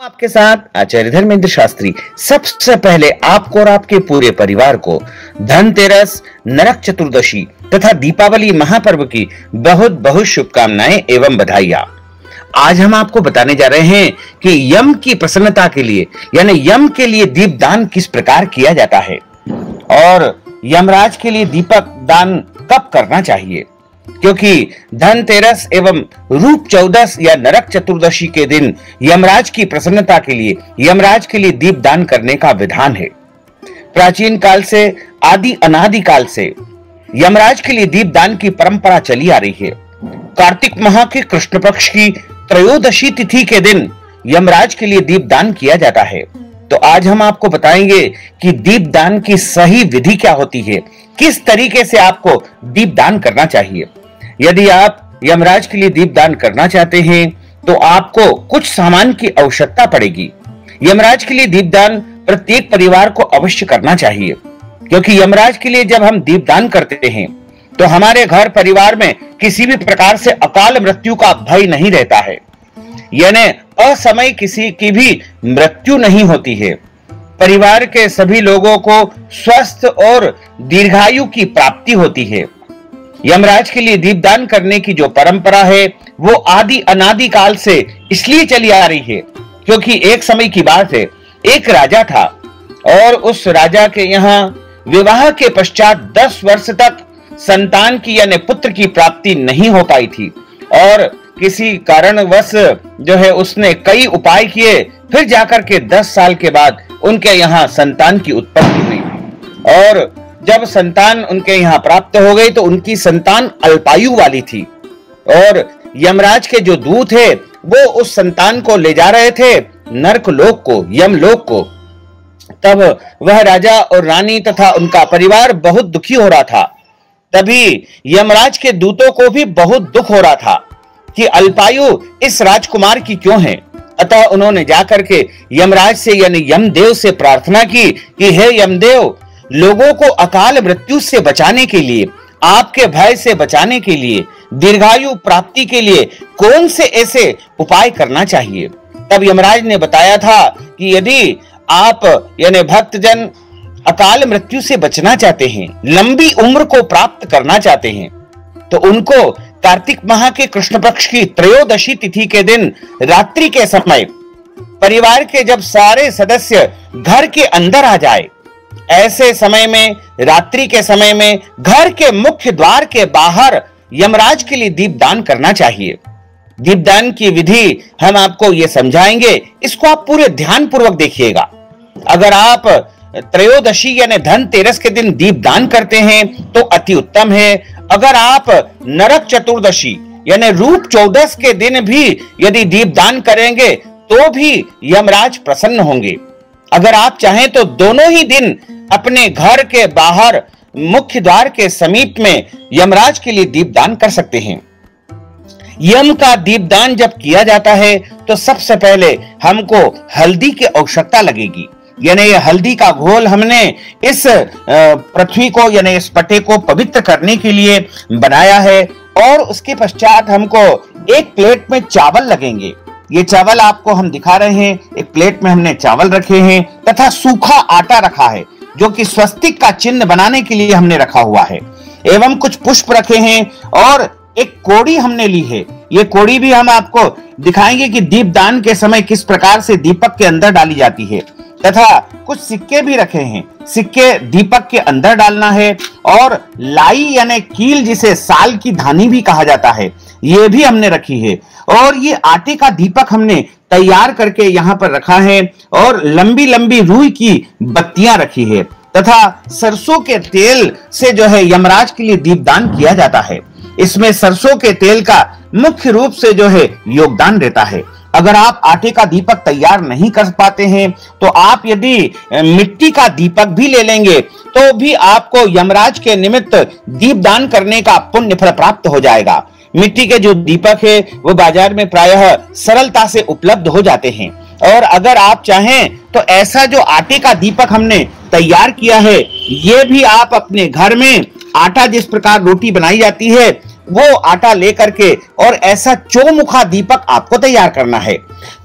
आपके साथ आचार्य धर्मेंद्र शास्त्री। सबसे पहले आपको और आपके पूरे परिवार को धनतेरस, नरक चतुर्दशी तथा दीपावली महापर्व की बहुत बहुत शुभकामनाएं एवं बधाइयां। आज हम आपको बताने जा रहे हैं कि यम की प्रसन्नता के लिए यानी यम के लिए दीपदान किस प्रकार किया जाता है और यमराज के लिए दीपक दान कब करना चाहिए, क्योंकि धनतेरस एवं रूप चौदस या नरक चतुर्दशी के दिन यमराज की प्रसन्नता के लिए यमराज के लिए दीपदान करने का विधान है। प्राचीन काल से आदि अनादि काल से यमराज के लिए दीपदान की परंपरा चली आ रही है। कार्तिक माह के कृष्ण पक्ष की त्रयोदशी तिथि के दिन यमराज के लिए दीपदान किया जाता है। तो आज हम आपको बताएंगे कि दीपदान की सही विधि क्या होती है, किस तरीके से आपको दीपदान करना चाहिए। यदि आप यमराज के लिए दीपदान करना चाहते हैं तो आपको कुछ सामान की आवश्यकता पड़ेगी। यमराज के लिए दीपदान प्रत्येक परिवार को अवश्य करना चाहिए, क्योंकि यमराज के लिए जब हम दीपदान करते हैं तो हमारे घर परिवार में किसी भी प्रकार से अकाल मृत्यु का भय नहीं रहता है, यानी असमय किसी की भी मृत्यु नहीं होती है। परिवार के सभी लोगों को स्वस्थ और दीर्घायु की प्राप्ति होती है। यमराज के लिए दीपदान करने की जो परंपरा है वो आदि अनादि काल से इसलिए चली आ रही है क्योंकि एक समय की बात है, एक राजा था और उस राजा के यहाँ विवाह के पश्चात 10 वर्ष तक संतान की यानी पुत्र की प्राप्ति नहीं हो पाई थी और किसी कारणवश जो है उसने कई उपाय किए, फिर जाकर के 10 साल के बाद उनके यहाँ संतान की उत्पत्ति हुई और जब संतान उनके यहाँ प्राप्त हो गई तो उनकी संतान अल्पायु वाली थी और यमराज के जो दूत है वो उस संतान को ले जा रहे थे नरक लोक को, यमलोक को। तब वह राजा और रानी तथा उनका परिवार बहुत दुखी हो रहा था। तभी यमराज के दूतों को भी बहुत दुख हो रहा था कि अल्पायु इस राजकुमार की क्यों है। अतः उन्होंने जाकर के यमराज से यानी यमदेव से प्रार्थना की कि हे यमदेव, लोगों को अकाल मृत्यु से बचाने के लिए, आपके भय से बचाने के लिए, दीर्घायु प्राप्ति के लिए कौन से ऐसे उपाय करना चाहिए। तब यमराज ने बताया था कि यदि आप यानी भक्तजन अकाल मृत्यु से बचना चाहते हैं, लंबी उम्र को प्राप्त करना चाहते हैं, तो उनको कार्तिक माह के कृष्ण पक्ष की त्रयोदशी तिथि के दिन रात्रि के समय परिवार के जब सारे सदस्य घर के अंदर आ जाए, ऐसे समय में रात्रि के समय में घर के मुख्य द्वार के बाहर यमराज के लिए दीपदान करना चाहिए। दीपदान की विधि हम आपको ये समझाएंगे, इसको आप पूरे ध्यान पूर्वक देखिएगा। अगर आप त्रयोदशी यानी धनतेरस के दिन दीपदान करते हैं तो अति उत्तम है। अगर आप नरक चतुर्दशी यानी रूप चौदस के दिन भी यदि दीपदान करेंगे तो भी यमराज प्रसन्न होंगे। अगर आप चाहें तो दोनों ही दिन अपने घर के बाहर मुख्य द्वार के समीप में यमराज के लिए दीपदान कर सकते हैं। यम का दीपदान जब किया जाता है तो सबसे पहले हमको हल्दी की आवश्यकता लगेगी, यानी ये हल्दी का घोल हमने इस पृथ्वी को यानी इस पट्टे को पवित्र करने के लिए बनाया है और उसके पश्चात हमको एक प्लेट में चावल लगेंगे। ये चावल आपको हम दिखा रहे हैं, एक प्लेट में हमने चावल रखे हैं तथा सूखा आटा रखा है जो कि स्वस्तिक का चिन्ह बनाने के लिए हमने रखा हुआ है, एवं कुछ पुष्प रखे हैं और एक कोड़ी हमने ली है। ये कोड़ी भी हम आपको दिखाएंगे कि दीपदान के समय किस प्रकार से दीपक के अंदर डाली जाती है, तथा कुछ सिक्के भी रखे हैं, सिक्के दीपक के अंदर डालना है और लाई यानी कील जिसे साल की धानी भी कहा जाता है ये भी हमने रखी है और ये आटे का दीपक हमने तैयार करके यहाँ पर रखा है और लंबी लंबी रुई की बत्तियां रखी है तथा सरसों के तेल से जो है यमराज के लिए दीपदान किया जाता है। इसमें सरसों के तेल का मुख्य रूप से जो है योगदान रहता है। अगर आप आटे का दीपक तैयार नहीं कर पाते हैं तो आप यदि मिट्टी का दीपक भी ले लेंगे तो भी आपको यमराज के निमित्त दीपदान करने का पुण्य फल प्राप्त हो जाएगा। मिट्टी के जो दीपक है वो बाजार में प्रायः सरलता से उपलब्ध हो जाते हैं और अगर आप चाहें तो ऐसा जो आटे का दीपक हमने तैयार किया है ये भी आप अपने घर में आटा जिस प्रकार रोटी बनाई जाती है वो आटा लेकर के और ऐसा चौमुखा दीपक आपको तैयार करना है।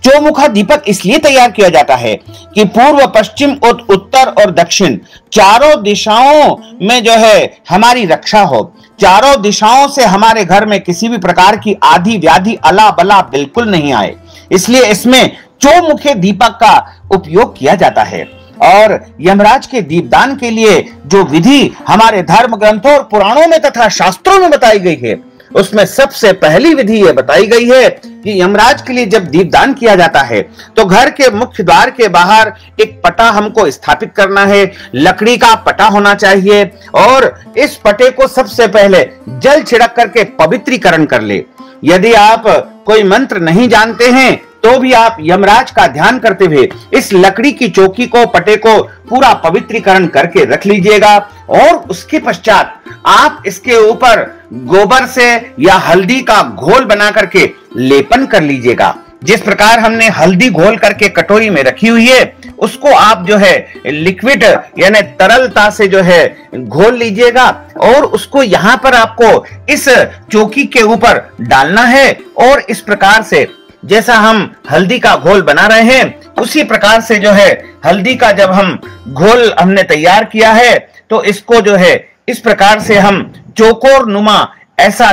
चौमुखा दीपक इसलिए तैयार किया जाता है कि पूर्व, पश्चिम और उत्तर और दक्षिण चारों दिशाओं में जो है हमारी रक्षा हो, चारों दिशाओं से हमारे घर में किसी भी प्रकार की आधी व्याधि अला बला बिल्कुल नहीं आए, इसलिए इसमें चौमुखे दीपक का उपयोग किया जाता है। और यमराज के दीपदान के लिए जो विधि हमारे धर्म ग्रंथों और पुराणों में तथा शास्त्रों में बताई गई है, उसमें सबसे पहली विधि यह बताई गई है कि यमराज के लिए जब दीपदान किया जाता है तो घर के मुख्य द्वार के बाहर एक पटा हमको स्थापित करना है। लकड़ी का पटा होना चाहिए और इस पटे को सबसे पहले जल छिड़क करके पवित्रीकरण कर ले। यदि आप कोई मंत्र नहीं जानते हैं तो भी आप यमराज का ध्यान करते हुए इस लकड़ी की चौकी को, पटे को पूरा पवित्रीकरण करके रख लीजिएगा। और उसके पश्चात आप इसके ऊपर गोबर से या हल्दी का घोल बना करके लेपन कर लीजिएगा। जिस प्रकार हमने हल्दी घोल करके कटोरी में रखी हुई है, उसको आप जो है लिक्विड यानी तरलता से जो है घोल लीजिएगा और उसको यहाँ पर आपको इस चौकी के ऊपर डालना है। और इस प्रकार से जैसा हम हल्दी का घोल बना रहे हैं, उसी प्रकार से जो है हल्दी का जब हम घोल हमने तैयार किया है तो इसको जो है इस प्रकार से हम चौकोर नुमा ऐसा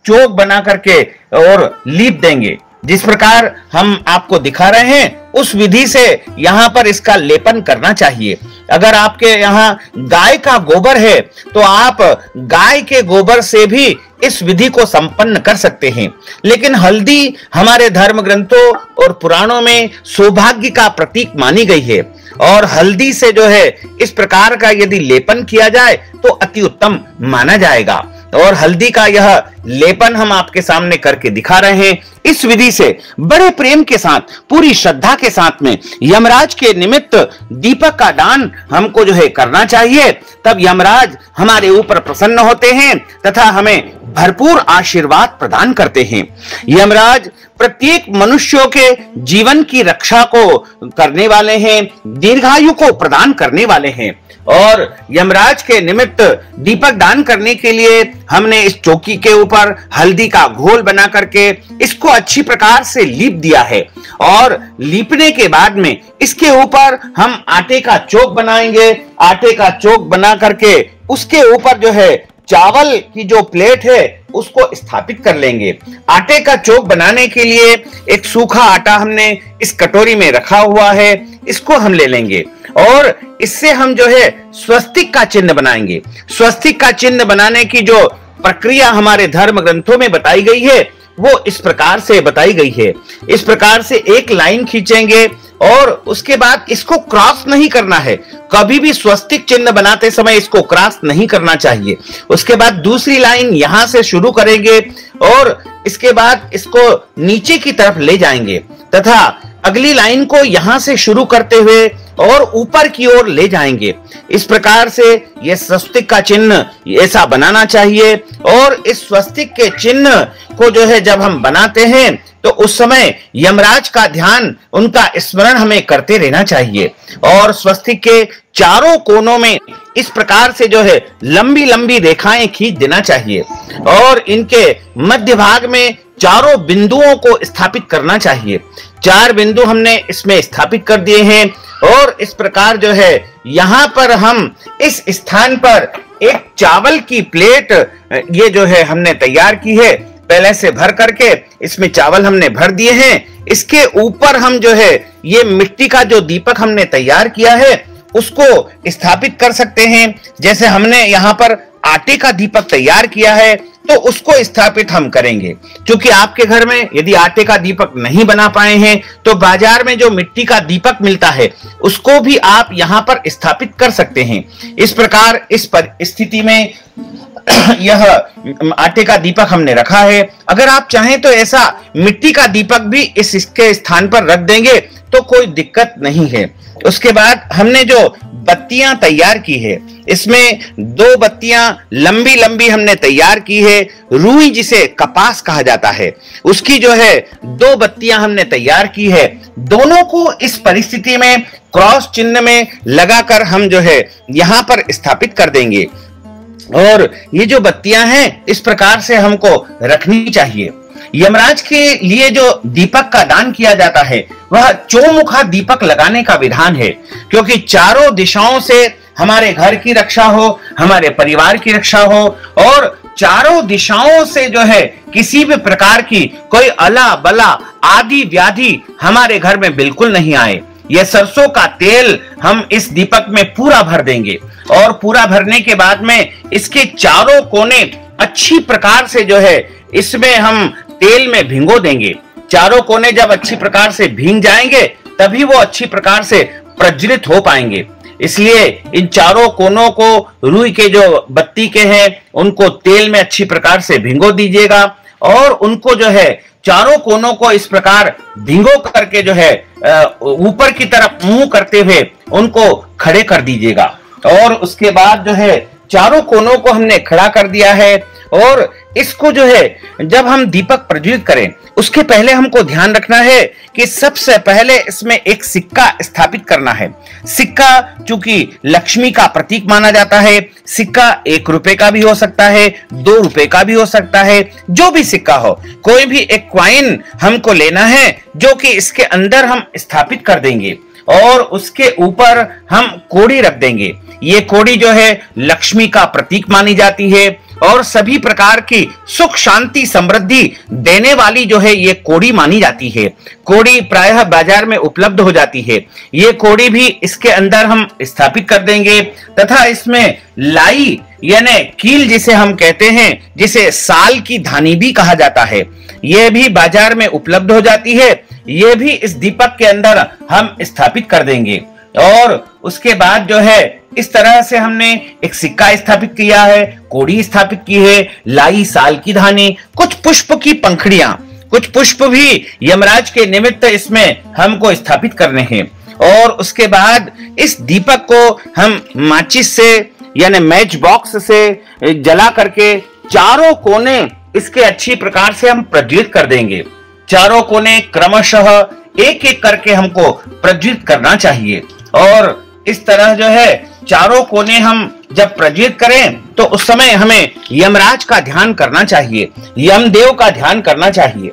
चौक बना करके और लीप देंगे। जिस प्रकार हम आपको दिखा रहे हैं उस विधि से यहाँ पर इसका लेपन करना चाहिए। अगर आपके यहाँ गाय का गोबर है तो आप गाय के गोबर से भी इस विधि को संपन्न कर सकते हैं। लेकिन हल्दी हमारे धर्म ग्रंथों और पुराणों में सौभाग्य का प्रतीक मानी गई है और हल्दी से जो है इस प्रकार का यदि लेपन किया जाए तो अति उत्तम माना जाएगा। और हल्दी का यह लेपन हम आपके सामने करके दिखा रहे हैं। इस विधि से बड़े प्रेम के साथ, पूरी श्रद्धा के साथ में यमराज के निमित्त दीपक का दान हमको जो है करना चाहिए। तब यमराज हमारे ऊपर प्रसन्न होते हैं तथा हमें भरपूर आशीर्वाद प्रदान करते हैं। यमराज प्रत्येक मनुष्यों के जीवन की रक्षा को करने वाले हैं, दीर्घायु को प्रदान करने वाले हैं। और यमराज के निमित्त दीपक दान करने के लिए हमने इस चौकी के ऊपर हल्दी का घोल बना करके इसको अच्छी प्रकार से लीप दिया है। और लीपने के बाद में इसके ऊपर हम आटे का चौक बनाएंगे। आटे का चौक बना करके उसके ऊपर जो है चावल की जो प्लेट है उसको स्थापित कर लेंगे। आटे का चौक बनाने के लिए एक सूखा आटा हमने इस कटोरी में रखा हुआ है, इसको हम ले लेंगे और इससे हम जो है स्वस्तिक का चिन्ह बनाएंगे। स्वस्तिक का चिन्ह बनाने की जो प्रक्रिया हमारे धर्म ग्रंथों में बताई गई है वो इस प्रकार से बताई गई है। इस प्रकार से एक लाइन खींचेंगे और उसके बाद इसको क्रॉस नहीं करना है। कभी भी स्वस्तिक चिन्ह बनाते समय इसको क्रॉस नहीं करना चाहिए। उसके बाद दूसरी लाइन यहां से शुरू करेंगे और इसके बाद इसको नीचे की तरफ ले जाएंगे तथा अगली लाइन को यहां से शुरू करते हुए और ऊपर की ओर ले जाएंगे। इस प्रकार से यह स्वस्तिक का चिन्ह ऐसा बनाना चाहिए। और इस स्वस्तिक के चिन्ह को जो है जब हम बनाते हैं तो उस समय यमराज का ध्यान, उनका स्मरण हमें करते रहना चाहिए। और स्वस्तिक के चारों कोनों में इस प्रकार से जो है लंबी लंबी रेखाएं खींच देना चाहिए और इनके मध्य भाग में चारों बिंदुओं को स्थापित करना चाहिए। 4 बिंदु हमने इसमें स्थापित कर दिए हैं और इस प्रकार जो है यहाँ पर हम इस स्थान पर एक चावल की प्लेट ये जो है हमने तैयार की है। पहले से भर करके इसमें चावल हमने भर दिए हैं। इसके ऊपर हम जो है ये मिट्टी का जो दीपक हमने तैयार किया है उसको स्थापित कर सकते हैं। जैसे हमने यहाँ पर आटे का दीपक तैयार किया है तो उसको स्थापित हम करेंगे। क्योंकि आपके घर में यदि आटे का दीपक नहीं बना पाए हैं तो बाजार में जो मिट्टी का दीपक मिलता है उसको भी आप यहाँ पर स्थापित कर सकते हैं। इस प्रकार इस परिस्थिति में यह आटे का दीपक हमने रखा है। अगर आप चाहें तो ऐसा मिट्टी का दीपक भी इसके स्थान पर रख देंगे तो कोई दिक्कत नहीं है। उसके बाद हमने जो बत्तियां तैयार की है इसमें 2 बत्तियां लंबी लंबी हमने तैयार की है। रुई जिसे कपास कहा जाता है उसकी जो है 2 बत्तियां हमने तैयार की है। दोनों को इस परिस्थिति में क्रॉस चिन्ह में लगाकर हम जो है यहाँ पर स्थापित कर देंगे। और ये जो बत्तियां हैं इस प्रकार से हमको रखनी चाहिए। यमराज के लिए जो दीपक का दान किया जाता है वह चौमुखा दीपक लगाने का विधान है, क्योंकि चारों दिशाओं से हमारे घर की रक्षा हो, हमारे परिवार की रक्षा हो, और चारों दिशाओं से जो है किसी भी प्रकार की कोई अला बला आदि व्याधि हमारे घर में बिल्कुल नहीं आए। यह सरसों का तेल हम इस दीपक में पूरा भर देंगे, और पूरा भरने के बाद में इसके चारों कोने अच्छी प्रकार से जो है इसमें हम तेल में भिगो देंगे। चारों कोने जब अच्छी प्रकार से भीग जाएंगे तभी वो अच्छी प्रकार से प्रज्वलित हो पाएंगे। इसलिए इन चारों कोनों को रुई के जो बत्ती के हैं उनको तेल में अच्छी प्रकार से भिगो दीजिएगा, और उनको जो है चारों कोनों को इस प्रकार भिगो करके जो है ऊपर की तरफ मुंह करते हुए उनको खड़े कर दीजिएगा। और उसके बाद जो है चारों कोनों को हमने खड़ा कर दिया है, और इसको जो है जब हम दीपक प्रज्वलित करें उसके पहले हमको ध्यान रखना है कि सबसे पहले इसमें एक सिक्का स्थापित करना है। सिक्का चूंकि लक्ष्मी का प्रतीक माना जाता है, सिक्का 1 रुपए का भी हो सकता है, 2 रुपए का भी हो सकता है, जो भी सिक्का हो, कोई भी एक क्वाइन हमको लेना है जो कि इसके अंदर हम स्थापित कर देंगे, और उसके ऊपर हम कोड़ी रख देंगे। ये कोड़ी जो है लक्ष्मी का प्रतीक मानी जाती है, और सभी प्रकार की सुख शांति समृद्धि देने वाली जो है ये कोड़ी मानी जाती है। कोड़ी प्रायः बाजार में उपलब्ध हो जाती है। ये कोड़ी भी इसके अंदर हम स्थापित कर देंगे, तथा इसमें लाई यानी कील जिसे हम कहते हैं, जिसे साल की धानी भी कहा जाता है, ये भी बाजार में उपलब्ध हो जाती है। ये भी इस दीपक के अंदर हम स्थापित कर देंगे, और उसके बाद जो है इस तरह से हमने एक सिक्का स्थापित किया है, कोड़ी स्थापित की है, लाई साल की धानी, कुछ पुष्प की पंखड़ियां, कुछ पुष्प भी यमराज के निमित्त इसमें हमको स्थापित करने हैं। और उसके बाद इस दीपक को हम माचिस से यानी मैच बॉक्स से जला करके चारों कोने इसके अच्छी प्रकार से हम प्रज्वलित कर देंगे। चारों कोने क्रमशः एक एक करके हमको प्रज्वलित करना चाहिए, और इस तरह जो है चारों कोने हम जब प्रज्वलित करें तो उस समय हमें यमराज का ध्यान करना चाहिए, यमदेव का ध्यान करना चाहिए,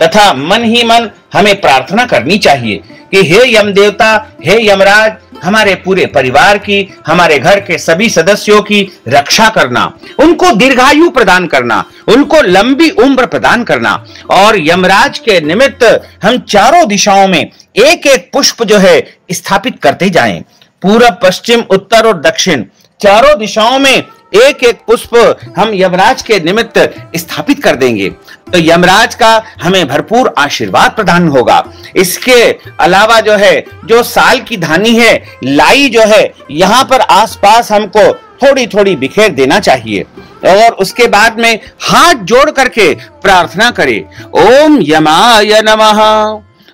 तथा मन ही मन हमें प्रार्थना करनी चाहिए कि हे यम देवता, हे यमराज, हमारे पूरे परिवार की, हमारे घर के सभी सदस्यों की रक्षा करना, उनको दीर्घायु प्रदान करना, उनको लंबी उम्र प्रदान करना। और यमराज के निमित्त हम चारों दिशाओं में एक एक पुष्प जो है स्थापित करते जाएं। पूरब, पश्चिम, उत्तर और दक्षिण चारों दिशाओं में एक एक पुष्प हम यमराज के निमित्त स्थापित कर देंगे, तो यमराज का हमें भरपूर आशीर्वाद प्रदान होगा। इसके अलावा जो है जो साल की धानी है, लाई जो है, यहाँ पर आसपास हमको थोड़ी थोड़ी बिखेर देना चाहिए, और उसके बाद में हाथ जोड़ करके प्रार्थना करें, ओम यमाय नमः,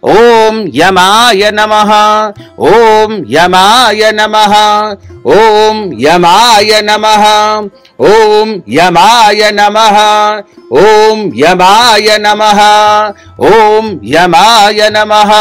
ओम यमाय नमः, ओम यमाय नमः, ओम यमाय नमः, ओम यमाय नमः, ओम यमाय नमः, ओम यमाय नमः।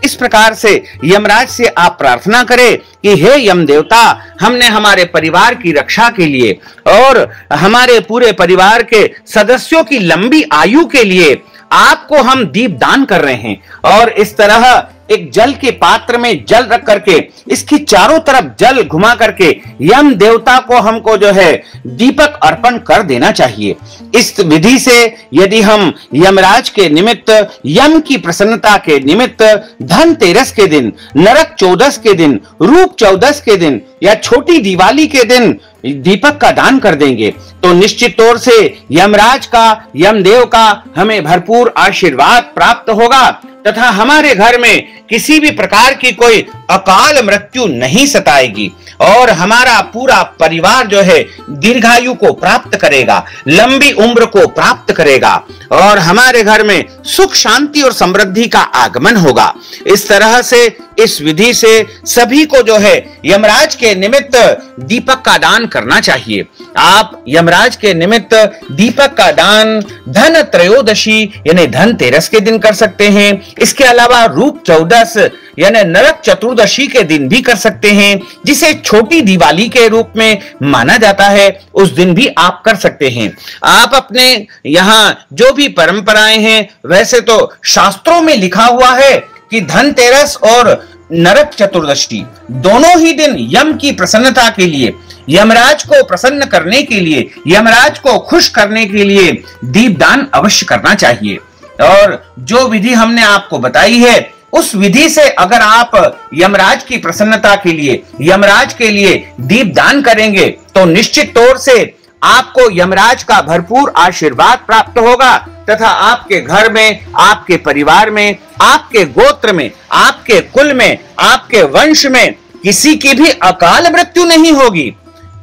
इस प्रकार से यमराज से आप प्रार्थना करें कि हे यम देवता, हमने हमारे परिवार की रक्षा के लिए और हमारे पूरे परिवार के सदस्यों की लंबी आयु के लिए आपको हम दीप दान कर रहे हैं, और इस तरह एक जल के पात्र में जल रख करके इसकी चारों तरफ जल घुमा करके यम देवता को हमको जो है दीपक अर्पण कर देना चाहिए। इस विधि से यदि हम यमराज के निमित्त, यम की प्रसन्नता के निमित्त धनतेरस के दिन, नरक चौदस के दिन, रूप चौदस के दिन या छोटी दिवाली के दिन दीपक का दान कर देंगे, तो निश्चित तौर से यमराज का, यमदेव का हमें भरपूर आशीर्वाद प्राप्त होगा, तथा हमारे घर में किसी भी प्रकार की कोई अकाल मृत्यु नहीं सताएगी, और हमारा पूरा परिवार जो है दीर्घायु को प्राप्त करेगा, लंबी उम्र को प्राप्त करेगा, और हमारे घर में सुख शांति और समृद्धि का आगमन होगा। इस तरह से, इस विधि से सभी को जो है यमराज के निमित्त दीपक का दान करना चाहिए। आप यमराज के निमित्त दीपक का दान धन त्रयोदशी यानी धनतेरस के दिन कर सकते हैं। इसके अलावा रूप चौदस धनतेरस यानी नरक चतुर्दशी के दिन भी कर सकते हैं, जिसे छोटी दिवाली के रूप में माना जाता है। उस दिन भी आप कर सकते हैं। आप अपने यहाँ जो भी परंपराएं हैं, वैसे तो शास्त्रों में लिखा हुआ है कि धनतेरस और नरक चतुर्दशी दोनों ही दिन यम की प्रसन्नता के लिए, यमराज को प्रसन्न करने के लिए, यमराज को खुश करने के लिए दीपदान अवश्य करना चाहिए। और जो विधि हमने आपको बताई है, उस विधि से अगर आप यमराज की प्रसन्नता के लिए, यमराज के लिए दीपदान करेंगे तो निश्चित तौर से आपको यमराज का भरपूर आशीर्वाद प्राप्त होगा तथा आपके घर में, आपके परिवार में, आपके गोत्र में, आपके कुल में, आपके वंश में किसी की भी अकाल मृत्यु नहीं होगी।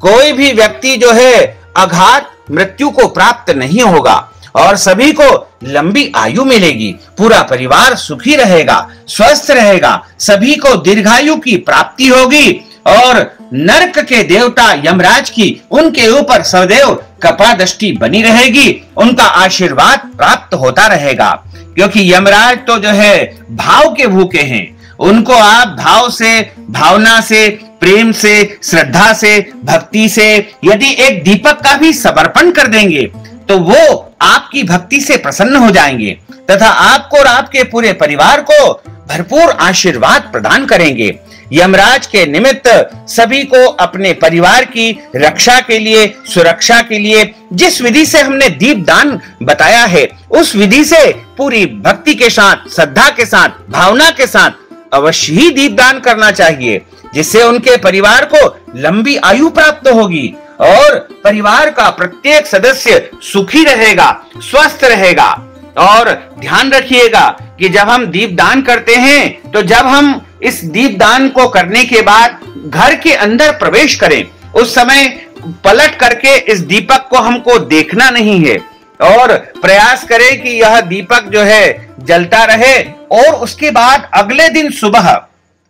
कोई भी व्यक्ति जो है अघात मृत्यु को प्राप्त नहीं होगा और सभी को लंबी आयु मिलेगी। पूरा परिवार सुखी रहेगा, स्वस्थ रहेगा, सभी को दीर्घायु की प्राप्ति होगी और नरक के देवता यमराज की उनके ऊपर सदैव कृपा दृष्टि बनी रहेगी, उनका आशीर्वाद प्राप्त होता रहेगा। क्योंकि यमराज तो जो है भाव के भूखे हैं। उनको आप भाव से, भावना से, प्रेम से, श्रद्धा से, भक्ति से यदि एक दीपक का भी समर्पण कर देंगे तो वो आपकी भक्ति से प्रसन्न हो जाएंगे तथा आपको और आपके पूरे परिवार को भरपूर आशीर्वाद प्रदान करेंगे। यमराज के निमित्त सभी को अपने परिवार की रक्षा के लिए, सुरक्षा के लिए जिस विधि से हमने दीपदान बताया है, उस विधि से पूरी भक्ति के साथ, श्रद्धा के साथ, भावना के साथ अवश्य ही दीपदान करना चाहिए, जिससे उनके परिवार को लंबी आयु प्राप्त होगी और परिवार का प्रत्येक सदस्य सुखी रहेगा, स्वस्थ रहेगा। और ध्यान रखिएगा कि जब हम दीपदान करते हैं तो जब हम इस दीपदान को करने के बाद घर के अंदर प्रवेश करें, उस समय पलट करके इस दीपक को हमको देखना नहीं है और प्रयास करें कि यह दीपक जो है जलता रहे। और उसके बाद अगले दिन सुबह,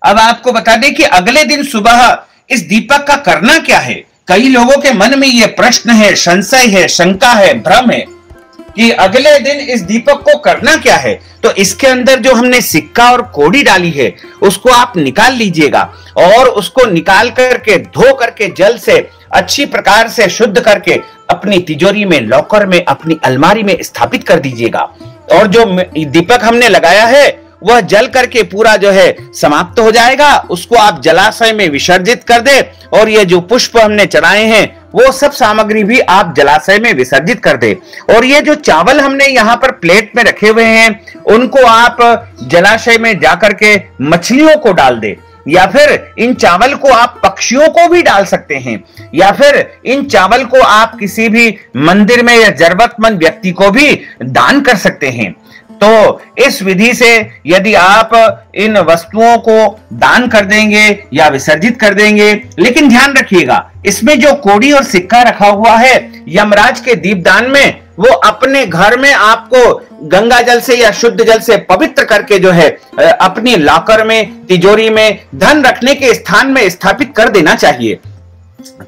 अब आपको बता दें कि अगले दिन सुबह इस दीपक का करना क्या है। कई लोगों के मन में यह प्रश्न है, संशय है, शंका है, भ्रम है कि अगले दिन इस दीपक को करना क्या है। तो इसके अंदर जो हमने सिक्का और कौड़ी डाली है उसको आप निकाल लीजिएगा और उसको निकाल करके, धो करके, जल से अच्छी प्रकार से शुद्ध करके अपनी तिजोरी में, लॉकर में, अपनी अलमारी में स्थापित कर दीजिएगा। और जो दीपक हमने लगाया है वह जल करके पूरा जो है समाप्त हो जाएगा। उसको आप जलाशय में विसर्जित कर दे और ये जो पुष्प हमने चढ़ाए हैं वो सब सामग्री भी आप जलाशय में विसर्जित कर दे। और ये जो चावल हमने यहाँ पर प्लेट में रखे हुए हैं उनको आप जलाशय में जाकर के मछलियों को डाल दे, या फिर इन चावल को आप पक्षियों को भी डाल सकते हैं, या फिर इन चावल को आप किसी भी मंदिर में या जरूरतमंद व्यक्ति को भी दान कर सकते हैं। तो इस विधि से यदि आप इन वस्तुओं को दान कर देंगे या विसर्जित कर देंगे, लेकिन ध्यान रखिएगा इसमें जो कौड़ी और सिक्का रखा हुआ है यमराज के दीपदान में, वो अपने घर में आपको गंगा जल से या शुद्ध जल से पवित्र करके जो है अपनी लॉकर में, तिजोरी में, धन रखने के स्थान में स्थापित कर देना चाहिए।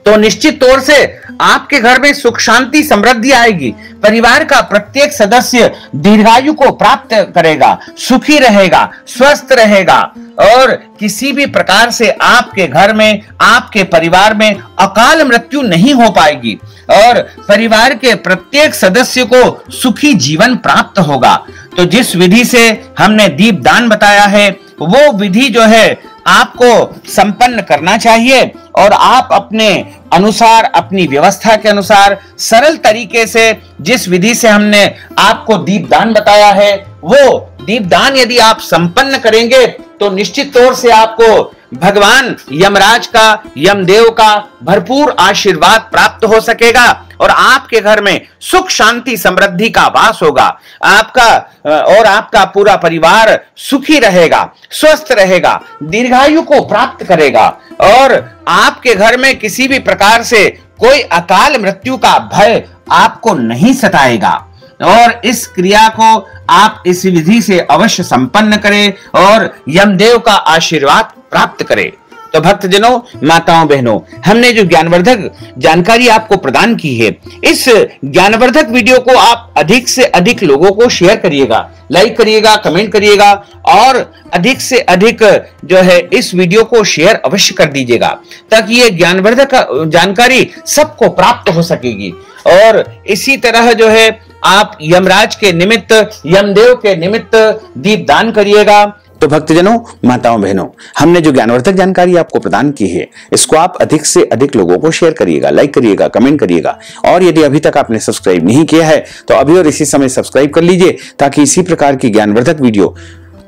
तो निश्चित तौर से आपके घर में सुख, शांति, समृद्धि आएगी। परिवार का प्रत्येक सदस्य दीर्घायु को प्राप्त करेगा, सुखी रहेगा, स्वस्थ रहेगा और किसी भी प्रकार से आपके घर में, आपके परिवार में अकाल मृत्यु नहीं हो पाएगी और परिवार के प्रत्येक सदस्य को सुखी जीवन प्राप्त होगा। तो जिस विधि से हमने दीपदान बताया है वो विधि जो है आपको संपन्न करना चाहिए और आप अपने अनुसार, अपनी व्यवस्था के अनुसार सरल तरीके से जिस विधि से हमने आपको दीपदान बताया है वो दीपदान यदि आप संपन्न करेंगे तो निश्चित तौर से आपको भगवान यमराज का, यमदेव का भरपूर आशीर्वाद प्राप्त हो सकेगा और आपके घर में सुख, शांति, समृद्धि का वास होगा। आपका पूरा परिवार सुखी रहेगा, स्वस्थ रहेगा, दीर्घायु को प्राप्त करेगा और आपके घर में किसी भी प्रकार से कोई अकाल मृत्यु का भय आपको नहीं सताएगा। और इस क्रिया को आप इस विधि से अवश्य संपन्न करें और यमदेव का आशीर्वाद प्राप्त करें। तो भक्तजनों, माताओं बहनों, हमने जो ज्ञानवर्धक जानकारी आपको प्रदान की है, इस ज्ञानवर्धक वीडियो को आप अधिक से अधिक लोगों को शेयर करिएगा, लाइक करिएगा, कमेंट करिएगा और अधिक से अधिक जो है इस वीडियो को शेयर अवश्य कर दीजिएगा, ताकि ये ज्ञानवर्धक जानकारी सबको प्राप्त हो सकेगी। और इसी तरह जो है आप यमराज के निमित्त, यमदेव के निमित्त दीप दान करिएगा। तो भक्तजनों, माताओं बहनों, हमने जो ज्ञानवर्धक जानकारी आपको प्रदान की है, इसको आप अधिक से अधिक लोगों को शेयर करिएगा, लाइक करिएगा, कमेंट करिएगा। और यदि अभी तक आपने सब्सक्राइब नहीं किया है तो अभी और इसी समय सब्सक्राइब कर लीजिए, ताकि इसी प्रकार की ज्ञानवर्धक वीडियो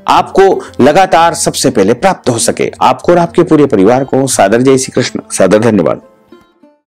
आपको लगातार सबसे पहले प्राप्त हो सके। आपको और आपके पूरे परिवार को सादर जय श्री कृष्ण, सादर धन्यवाद।